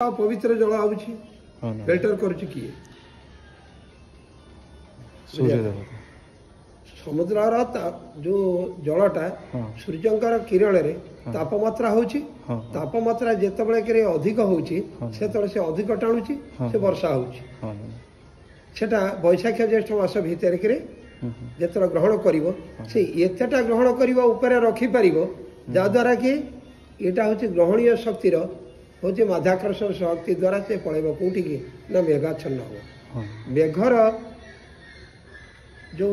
पवित्र जल आउछि फिल्टर करुछि किए समुद्र जो जलटा सूर्यंकर किरण रे तापमात्रा होछि तापमात्रा जेतबेले के अधिक होछि सेतबेले से अधिक टाणुछि से वर्षा होछि सेटा बैशाख ज्येष्ठ मास भीतर के जेतबेले ग्रहण करिवो से एतेटा ग्रहण करिवो ऊपर रखि परिवो जा द्वारा कि एटा होछि ग्रहणीय शक्तिर हूँ माध्याकर्षण शक्ति द्वारा से पड़ेब कौटी की ना मेघाच्छन्न हो मेघर जो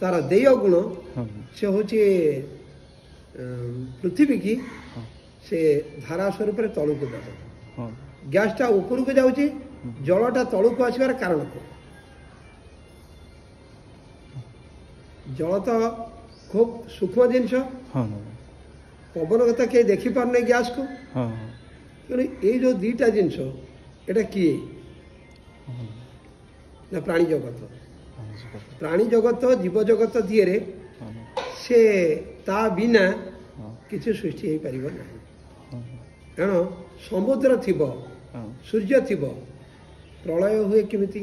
तार देय गुण से हूँ पृथ्वी की से धारा स्वरूप तलू को जाए गैसटा ऊपर को जाऊँगी जलटा तलू को आसबार कारण को जल तो खूब सूक्ष्म जिनस पवन कथा कहीं देखिपार नहीं गैस को ये जो दीटा जिनस एटा किए ना प्राणी जगत जीव जगत दिए से ता बिना किसी सृष्टि हो पार ना कारण समुद्र थिब सूर्य थिब प्रलय हुए किमिति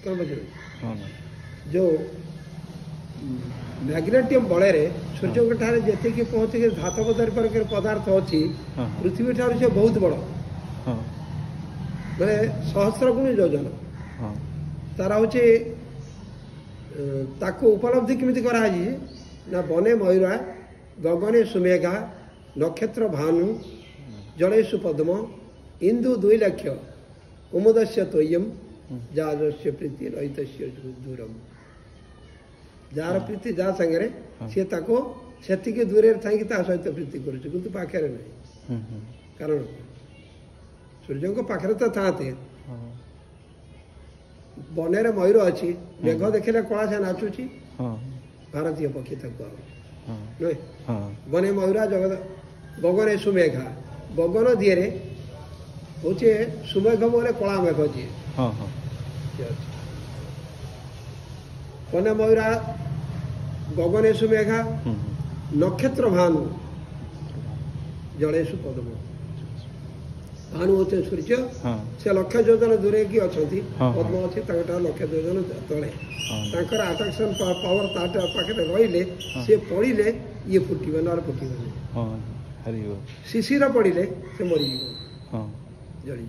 कौन जो मैग्नेटियम बल सूर्य ठारे जी पहुँचे धातव द्रव्य पदार्थ अच्छी पृथ्वी ठार से बहुत बड़ मैंने सहस्र गुण योजन तार हूँ ताको उपलब्धि केमिति करा ना बने मयूरा गगने सुमेघा नक्षत्र भानु जलेषु पद्म इंदु 2 लाख कुमुदस्य तोयम जाजस्य प्रीति रहित दूरम जार प्रीति जा संगे सी से दूर थी सहित प्रीति कर पाखे नहीं कारण सूर्य को पाखे तो था बने मयूर अच्छी मेघ देखने कला से नाचुची भारतीय पक्षी नुहे बने मयूरा जगत गगने सुमेघा गगन दिए हूँ सुमेघ बोले कला मेघ जी बने मयूरा गगनेशु मेघा नक्षत्र भानु जलेशु पद्म भानु होते सूर्य से लक्ष योजन दूरे की अच्छा पद्म अच्छी लक्ष योजन तले आट्राक्शन पावर पाखे रही सी पड़े ये फुटे ना फुटे शिशिर पड़े से मरी जड़ी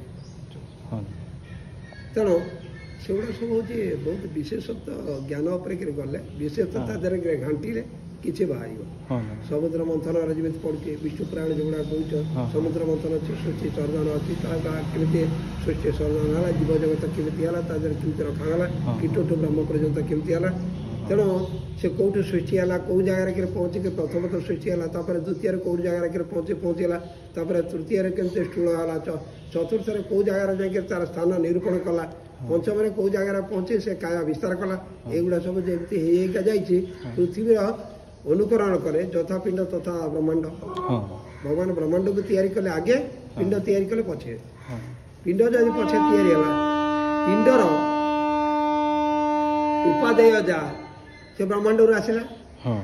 तेणु सेगुड़ा सब हूँ बहुत विशेषत्व ज्ञान गले विशेषता घाटी किसी बाहर समुद्र मंथन जमी पड़े विष्णु पुराण जो कह समुद्र मंथन अच्छी सृष्टि सर्जन अच्छी केमी सृष्टि सर्जन है जीव जगत केमी केमी रखागला कीटोटू ब्रह्म पर्यंत केमी तेणु से कौटू सृष्टि है कौ जगार पहुँचे प्रथम तो सृष्टि है द्वितीय कौ जगार पहुँचेगा तृतीय केमती स्थूल है चतुर्थ कौ जगार जाकर तार स्थान निरूपण कला पंचम कौ जगार पहुँचे से काया विस्तार कला युवा सब जमी जाइए पृथ्वी अनुकरण करे यथा पिंड तथा ब्रह्मांड भगवान ब्रह्मांड को तैयारी कले आगे पिंड तैयारी कले पछे पिंड जब पछे तैयारी है पिंडर उपादेय जा से ब्रह्मांड आसला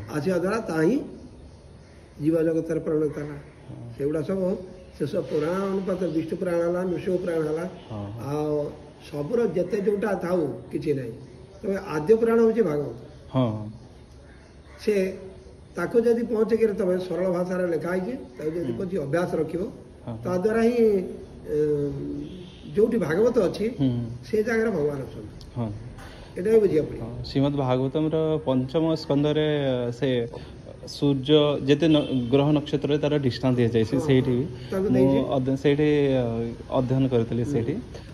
आसवा द्वारा ताही जीव जगत परिणत है सेगुड़ा सब से सब पुराण अनुपात विष्णु पुराण है नृसिंह पुराण है सबुर जिते जोटा था कि ना तब आद्य पुराण हूँ भागवत से ताको जदि पहुँचे कि तुम सरल भाषा लिखाई जब अभ्यास रख द्वारा ही जो भागवत अच्छी से जगह भगवान अच्छा ये बुझा पड़ा श्रीमद् भागवतम पंचम स्कंद से सूर्य जिते ग्रह नक्षत्र तार डिस्टांस दि जाए से अध्ययन करी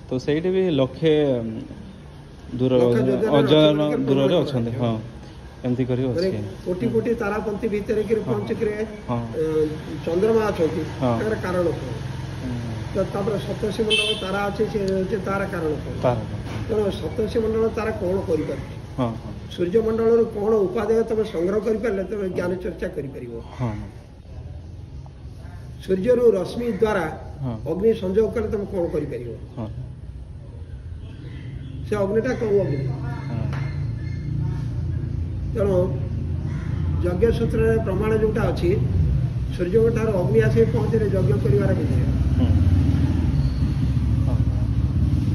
तो सही भी लक्षे दूर अजन दूर अच्छा हाँ एमती कोटि कोटि तारापंथी भीतर पहुंच चंद्रमा अच्छा कारण तो सप्तर्षि मंडल तारा अच्छे तार कारण तेणु सप्तर्षि मंडल तारा कौन कर सूर्य मंडल कौन उपादेय तुम संग्रह कर तुम ज्ञान चर्चा कर सूर्य रश्मि द्वारा अग्नि संयोग कले तुम कौन कर से अग्निटा कौ अग्नि तेणु यज्ञ सूत्र प्रमाण जोटा अच्छी ସୂର୍ଯ୍ୟଙ୍କ ଠାରୁ ଅଗ୍ନି ଆସି ପହଞ୍ଚିଲେ ଯଜ୍ଞ କରିବାର ବୁଝିବେ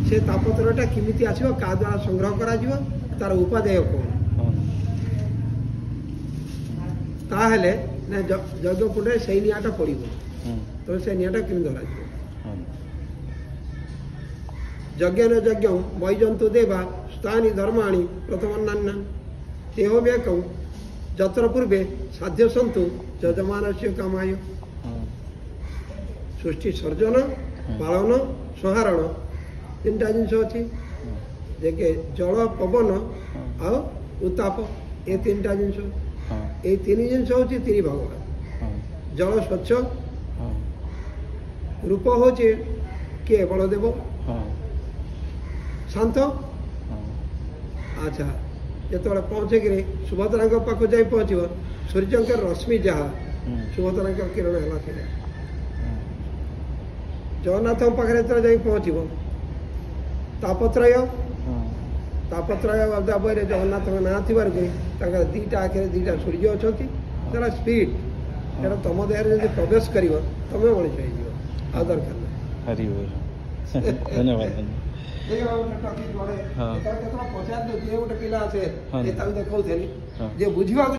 ସେ ତାପତ୍ରଟା କେମିତି ଆସିବ କାହା ଦ୍ୱାରା ସଂଗ୍ରହ କରାଯିବ ତାର ଉପାଦେୟ କ'ଣ ତାହେଲେ ନା ଯଜ୍ଞ କୁଣ୍ଡରେ ସେଇ ନିଆଁଟା ପଡ଼ିବ ତେଣୁ ସେ ନିଆଁଟା କେମିତି ଧରାଯିବ ଯଜ୍ଞ ଯଜ୍ଞ ବୈଜନ୍ତୁ ଦେବା ସ୍ଥାନୀ ଧର୍ମାଣୀ ପ୍ରଥମାନ୍ନାନ୍ନା ତେହମ୍ୟାକଂ ଯତ୍ର ପୂର୍ବେ ସାଧ୍ୟ ସନ୍ତୁ ଯଜମାନସ୍ୟ କାମାୟ ସୃଷ୍ଟି ସର୍ଜନ ପାଳନ ସଂହାରଣ ତିନିଟା ଜିନିଷ ଅଛି ଯେ କି ଜଳ ପବନ ଆଉ ଉତ୍ତାପ ଏ ତିନିଟା ଜିନିଷ এই ତିନି ଜିନିଷ ହେଉଛି ତିନି ଭଗବାନ ଜଳ ସ୍ୱଚ୍ଛ ରୂପ ହେଉଛି କିଏ ବଳଦେବ ଶାନ୍ତ ଆଚ୍ଛା ଯେତେବେଳେ ପହଞ୍ଚିକିରି ସୁଭଦ୍ରାଙ୍କ ପାଖକୁ ଯାଇ ପହଞ୍ଚିବ ସୂର୍ଯ୍ୟଙ୍କର ରଶ୍ମି ଯାହା ସୁଭଦ୍ରାଙ୍କ କିରଣ ହେଲା ସେଇଟା ଜଗନ୍ନାଥଙ୍କ ପାଖରେ ଯେତେବେଳେ ଯାଇ ପହଞ୍ଚିବ ତାପତ୍ରୟ ବହିରେ ଜଗନ୍ନାଥଙ୍କ ନାଁ ଥିବାରୁ କି ତାଙ୍କର ଦୁଇଟା ଆଖିରେ ଦୁଇଟା ସୂର୍ଯ୍ୟ ଅଛନ୍ତି ସେଟା ସ୍ପିଡ୍ ସେଟା ତମ ଦେହରେ ଯଦି ପ୍ରବେଶ କରିବ ତମେ ମଣିଷ ହେଇଯିବ ଆଉ ଦରକାର ନାହିଁ ଧନ୍ୟବାଦ କେତେବେଳେ ପଚାରିଲେ ଯିଏ ଗୋଟେ ପିଲା ଆସେ ତାକୁ ଦେଖାଉଥିଲି ଯେ ବୁଝିବାକୁ